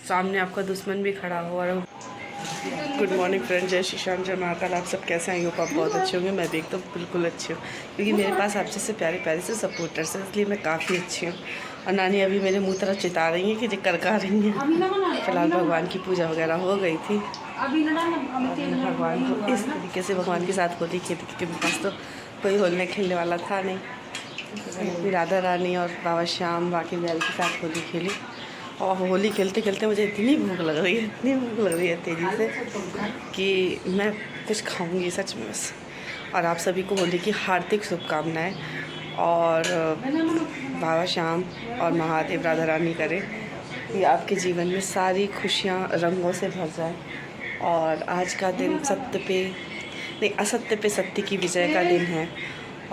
सामने आपका दुश्मन भी खड़ा हुआ है। गुड मॉर्निंग फ्रेंड, जय श्री श्याम, जय महाकाल। आप सब कैसे हैं? आप बहुत अच्छे होंगे। मैं भी एकदम बिल्कुल अच्छी हूँ, क्योंकि मेरे पास आप जैसे प्यारे प्यारे से सपोर्टर्स हैं, इसलिए मैं काफ़ी अच्छी हूँ। और नानी अभी मेरे मुँह तरफ चिता रही हैं कि जो करका रही हैं। फिलहाल भगवान की पूजा वगैरह हो गई थी। भगवान को इस तरीके से भगवान के साथ होली खेली, क्योंकि मेरे पास तो कोई होली खेलने वाला था नहीं। राधा रानी और बाबा श्याम बाकी बैल के साथ होली खेली। और होली खेलते खेलते मुझे इतनी भूख लग रही है तेज़ी से कि मैं कुछ खाऊंगी सच में बस। और आप सभी को होली की हार्दिक शुभकामनाएं। और बाबा श्याम और महादेव राधा रानी करें कि आपके जीवन में सारी खुशियां रंगों से भर जाए। और आज का दिन सत्य पे नहीं, असत्य पे सत्य की विजय का दिन है।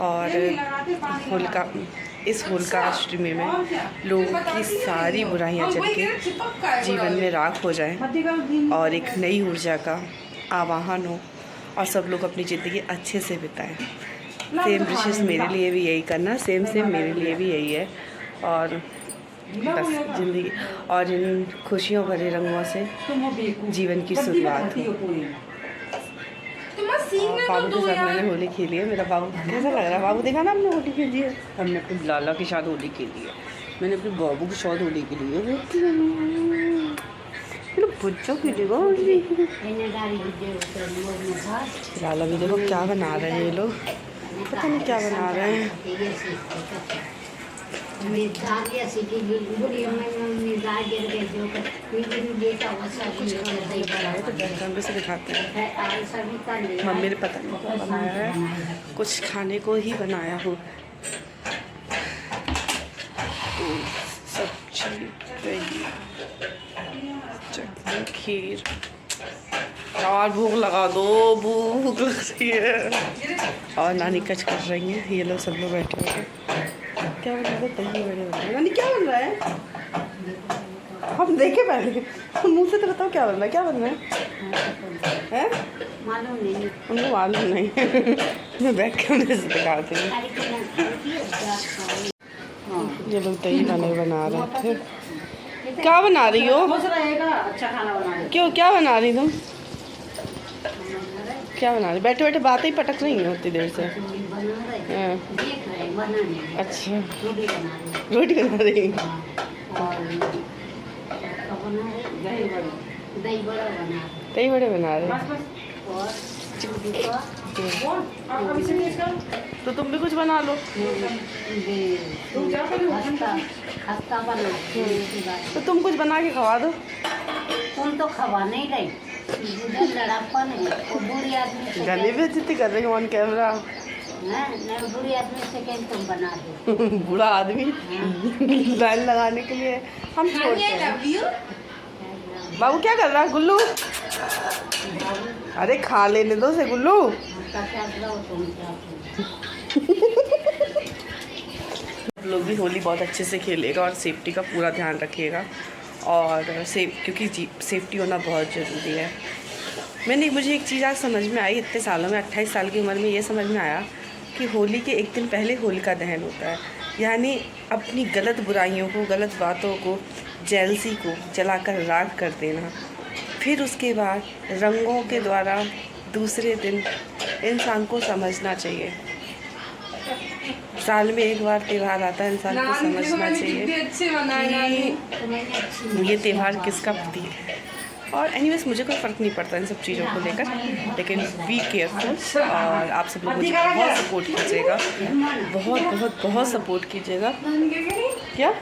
और इस होलिकाष्टमी में लोगों की सारी बुराइयां जल के जीवन में राख हो जाएं और एक नई ऊर्जा का आवाहन हो और सब लोग अपनी ज़िंदगी अच्छे से बिताएं। सेम विशेष मेरे लिए भी यही करना, सेम मेरे लिए भी यही है। और बस ज़िंदगी और इन खुशियों भरे रंगों से जीवन की शुरुआत हो। बाबू के साथ मैंने होली खेली है। मेरा बाबू कैसा लग रहा है? बाबू देखा ना, हमने होली खेली है। हमने अपने लाला के साथ होली खेली है, मैंने अपने बाबू के साथ होली खेली है। बच्चों की देखो लाला भी देखो क्या बना रहे हैं ये लोग, पता नहीं क्या बना रहे हैं। तो से दिखाते हैं। मम्मी ने पता नहीं क्या बनाया है, कुछ खाने को ही बनाया हो। सब्जी, दही, चटनी, खीर। और भूख लगा दो, भूख लग रही है। और नानी कच कर रही हैं। ये लोग सब लोग बैठे हुए हैं। क्या बन रहा है? दही बड़े बन रहे हैं। नानी क्या बन रहा है? हम देखे पहले, मुँह से तो बताओ क्या बन रहा है? क्या बन रहा है? मालूम नहीं, उनको मालूम नहीं। मैं बैठ के उन्हें दिखाती हूँ। ये लोग दही बना रहे थे। क्या बना रही हो? अच्छा खाना बना रही। क्यों, क्या बना रही तुम? क्या बना रही? बैठे बैठे बातें ही पटक रही हैं उतनी देर से। अच्छा, रोटी बना रही। दही बड़े बना रहे। तो तुम भी कुछ बना लो। तो तुम कुछ बना के खवा दो। तुम तो खवा नहीं रही, लड़ापन है। गली बेइज्जती कर रही हो ऑन कैमरा। बुढ़ी आदमी से तुम बना दो। बूढ़ा आदमी लाइन लगाने के लिए हम छोड़ते हैं। बाबू क्या कर रहा है? गुल्लू, अरे खा लेने दो से गुल्लू। लोग भी होली बहुत अच्छे से खेलेगा और सेफ्टी का पूरा ध्यान रखिएगा। और क्योंकि सेफ्टी होना बहुत ज़रूरी है। मुझे एक चीज़ आज समझ में आई, इतने सालों में, 28 साल की उम्र में ये समझ में आया कि होली के एक दिन पहले होलिका दहन होता है। यानी अपनी गलत बुराइयों को, गलत बातों को, जेलसी को जलाकर राख कर देना। फिर उसके बाद रंगों के द्वारा दूसरे दिन इंसान को समझना चाहिए। साल में एक बार त्यौहार आता है, इंसान को समझना चाहिए कि ये त्यौहार किसका प्रतीक है। और एनीवेज मुझे कोई फ़र्क नहीं पड़ता इन सब चीज़ों को लेकर, लेकिन बी केयरफुल। और आप सब लोग मुझे बहुत सपोर्ट कीजिएगा, बहुत बहुत बहुत सपोर्ट कीजिएगा। क्या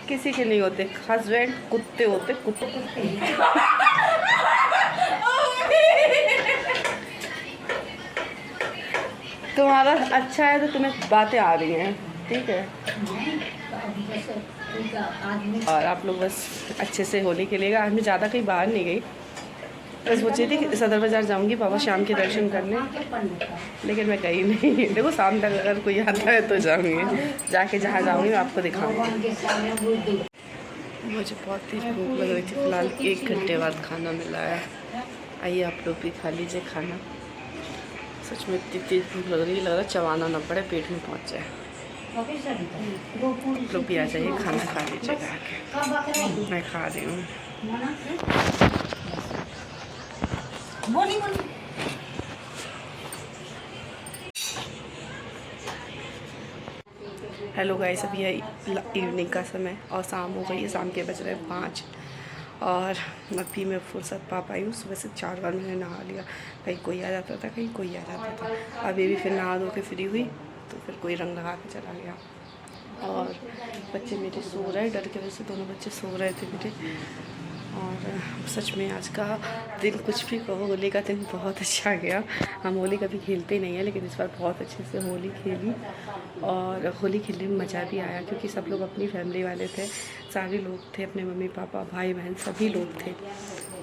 किसी के नहीं होते हस्बैंड, कुत्ते होते, कुत्ते। तुम्हारा अच्छा है तो तुम्हें बातें आ रही हैं, ठीक है। और आप लोग बस अच्छे से होली खेलेगा। आज मैं ज़्यादा कहीं बाहर नहीं गई, बस सोची थी कि सदर बाज़ार जाऊंगी बाबा श्याम के दर्शन करने, लेकिन मैं गई नहीं। देखो शाम तक अगर कोई आता है तो जाऊंगी, जाके जहाँ जाऊंगी मैं आपको दिखाऊंगी। मुझे बहुत तेज भूख लग रही थी। फिलहाल 1 घंटे बाद खाना मिला है। आइए आप लोग भी खा लीजिए खाना। सच में इतनी तेज भूख लग रही है, लग रहा है चबाना ना पड़े, पेट में पहुँच जाए। आप लोग भी आ जाइए, खाना खा लीजिएगा आके। मैं खा रही हूँ। हेलो गाइस, अभी है इवनिंग का समय और शाम हो गई है। शाम के बज रहे हैं 5 और अभी मैं फुर्सत पा पाई हूँ। सुबह से 4 बार मैंने नहा लिया। कहीं कोई आ जाता था, कहीं कोई आ जाता था। अभी भी फिर नहा धो के फ्री हुई तो फिर कोई रंग लगा के चला गया। और बच्चे मेरे सो रहे, डर के वजह से दोनों बच्चे सो रहे थे मेरे। और सच में आज का दिन कुछ भी कहो, होली का दिन बहुत अच्छा गया। हम होली कभी खेलते ही नहीं हैं, लेकिन इस बार बहुत अच्छे से होली खेली और होली खेलने में मज़ा भी आया क्योंकि सब लोग अपनी फैमिली वाले थे, सारे लोग थे, अपने मम्मी पापा भाई बहन सभी लोग थे,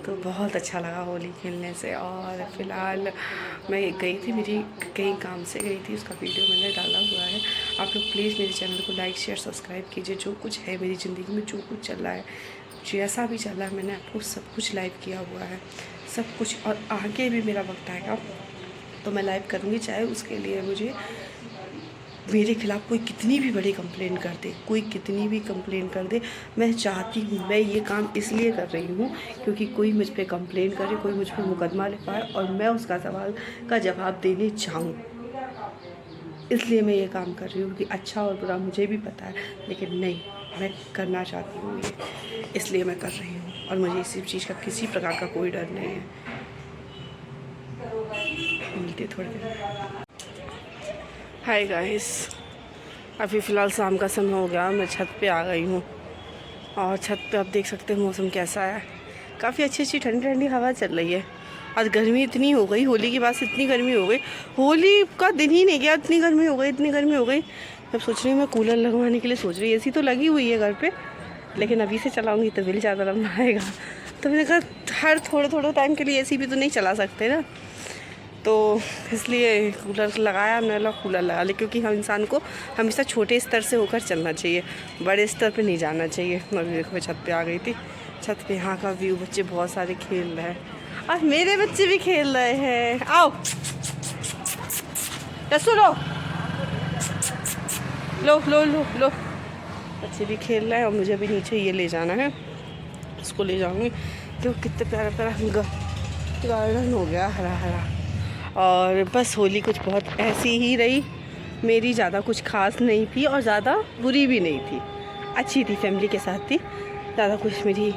तो बहुत अच्छा लगा होली खेलने से। और फ़िलहाल मैं गई थी, मेरी कहीं काम से गई थी, उसका वीडियो मैंने डाला हुआ है। आप लोग प्लीज़ मेरे चैनल को लाइक शेयर सब्सक्राइब कीजिए। जो कुछ है मेरी ज़िंदगी में, जो कुछ चल रहा है, जैसा भी चल रहा है, मैंने आपको सब कुछ लाइव किया हुआ है, सब कुछ। और आगे भी मेरा वक्त आएगा तो मैं लाइव करूँगी, चाहे उसके लिए मुझे मेरे खिलाफ़ कोई कितनी भी बड़ी कंप्लेंट कर दे, कोई कितनी भी कंप्लेंट कर दे। मैं चाहती हूँ, मैं ये काम इसलिए कर रही हूँ क्योंकि कोई मुझ पे कंप्लेंट करे, कोई मुझ पे मुकदमा लिखाए और मैं उसका सवाल का जवाब देने जाऊँ, इसलिए मैं ये काम कर रही हूँ। कि अच्छा और बुरा मुझे भी पता है, लेकिन नहीं, मैं करना चाहती हूँ ये, इसलिए मैं कर रही हूँ। और मुझे इसी चीज़ का किसी प्रकार का कोई डर नहीं है। मिलते थोड़ी देर। हाय गाइस, अभी फ़िलहाल शाम का समय हो गया, मैं छत पे आ गई हूँ और छत पे आप देख सकते हैं मौसम कैसा है। काफ़ी अच्छी अच्छी ठंडी ठंडी हवा चल रही है। आज गर्मी इतनी हो गई, होली के बाद से इतनी गर्मी हो गई, होली का दिन ही नहीं गया, इतनी गर्मी हो गई, इतनी गर्मी हो गई। अब सोच रही हूँ मैं कूलर लगवाने के लिए सोच रही हूँ। एसी तो लगी हुई है घर पे, लेकिन अभी से चलाऊँगी तो बिल ज़्यादा लंबा आएगा। तो मैंने कहा हर थोड़े थोड़े टाइम के लिए एसी भी तो नहीं चला सकते ना, तो इसलिए कूलर लगाया। मैंने लगा कूलर लगा ले, क्योंकि हम इंसान को हमेशा छोटे स्तर से होकर चलना चाहिए, बड़े स्तर पे नहीं जाना चाहिए। अभी देखो मैं छत पे आ गई थी। छत पे यहाँ का व्यू, बच्चे बहुत सारे खेल रहे हैं और मेरे बच्चे भी खेल रहे हैं। आओ सुनो, लो लो लो लो, बच्चे भी खेल रहे हैं और मुझे भी नीचे ये ले जाना है, इसको ले जाऊँगी। तो कितने प्यारा प्यारा गार्डन हो गया, हरा हरा। और बस होली कुछ बहुत ऐसी ही रही मेरी, ज़्यादा कुछ खास नहीं थी और ज़्यादा बुरी भी नहीं थी, अच्छी थी, फैमिली के साथ थी। ज़्यादा कुछ मेरी,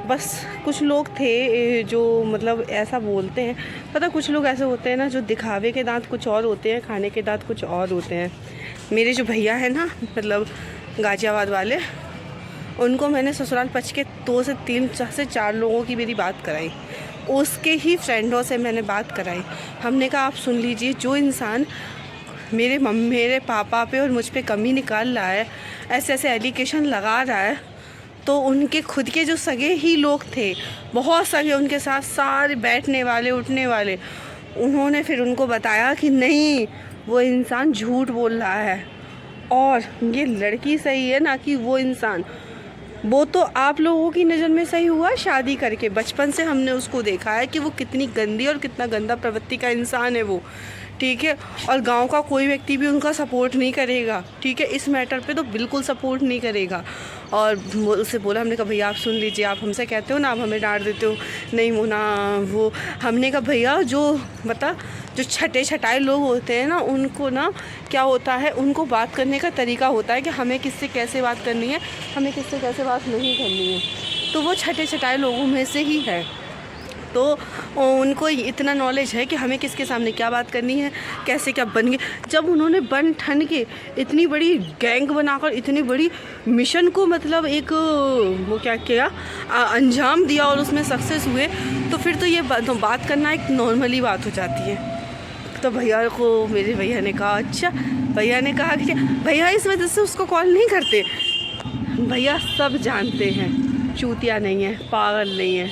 बस कुछ लोग थे जो मतलब ऐसा बोलते हैं, पता कुछ लोग ऐसे होते हैं ना जो दिखावे के दांत कुछ और होते हैं, खाने के दांत कुछ और होते हैं। मेरे जो भैया हैं ना, मतलब गाजियाबाद वाले, उनको मैंने ससुराल पच के 2 से 3 से 4 लोगों की मेरी बात कराई, उसके ही फ्रेंडों से मैंने बात कराई। हमने कहा आप सुन लीजिए, जो इंसान मेरे पापा पे और मुझ पे कमी निकाल रहा है, ऐसे ऐसे एलिगेशन लगा रहा है, तो उनके खुद के जो सगे ही लोग थे, बहुत सगे उनके साथ, सारे बैठने वाले उठने वाले, उन्होंने फिर उनको बताया कि नहीं, वो इंसान झूठ बोल रहा है और ये लड़की सही है ना कि वो इंसान। वो तो आप लोगों की नज़र में सही हुआ शादी करके, बचपन से हमने उसको देखा है कि वो कितनी गंदी और कितना गंदा प्रवृत्ति का इंसान है वो, ठीक है। और गांव का कोई व्यक्ति भी उनका सपोर्ट नहीं करेगा, ठीक है, इस मैटर पे तो बिल्कुल सपोर्ट नहीं करेगा। और उससे बोला, हमने कहा भैया आप सुन लीजिए, आप हमसे कहते हो ना, आप हमें डांट देते हो, नहीं मोना वो, हमने कहा भैया जो छटे छटाए लोग होते हैं ना, उनको ना क्या होता है, उनको बात करने का तरीका होता है कि हमें किससे कैसे बात करनी है, हमें किससे कैसे बात नहीं करनी है। तो वो छटे छटाए लोगों में से ही है, तो उनको इतना नॉलेज है कि हमें किसके सामने क्या बात करनी है, कैसे क्या बन गए। जब उन्होंने बन ठन के इतनी बड़ी गैंग बनाकर इतनी बड़ी मिशन को मतलब एक वो क्या किया, अंजाम दिया और उसमें सक्सेस हुए, तो फिर तो ये बात करना एक नॉर्मली बात हो जाती है। तो भैया को, मेरे भैया ने कहा अच्छा, भैया ने कहा कि भैया इस वजह से उसको कॉल नहीं करते। भैया सब जानते हैं, चूतिया नहीं है, पागल नहीं है,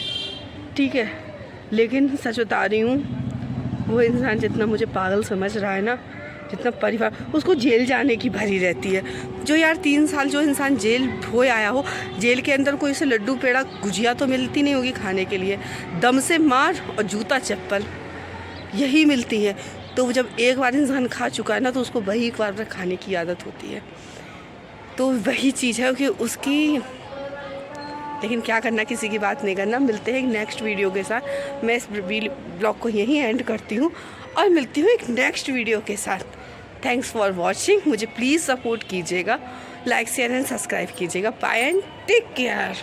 ठीक है, लेकिन सच बता रही हूँ, वो इंसान जितना मुझे पागल समझ रहा है ना, जितना परिवार, उसको जेल जाने की भरी रहती है। जो यार 3 साल जो इंसान जेल हो आया हो, जेल के अंदर कोई से लड्डू पेड़ा गुजिया तो मिलती नहीं होगी खाने के लिए, दम से मार और जूता चप्पल यही मिलती है। तो जब एक बार इंसान खा चुका है ना, तो उसको वही एक बार खाने की आदत होती है। तो वही चीज़ है कि उसकी, लेकिन क्या करना, किसी की बात नहीं करना। मिलते हैं एक नेक्स्ट वीडियो के साथ। मैं इस ब्लॉग को यहीं एंड करती हूँ और मिलती हूँ एक नेक्स्ट वीडियो के साथ। Thanks for watching. मुझे प्लीज़ सपोर्ट कीजिएगा, लाइक शेयर एंड सब्सक्राइब कीजिएगा। Bye and take care.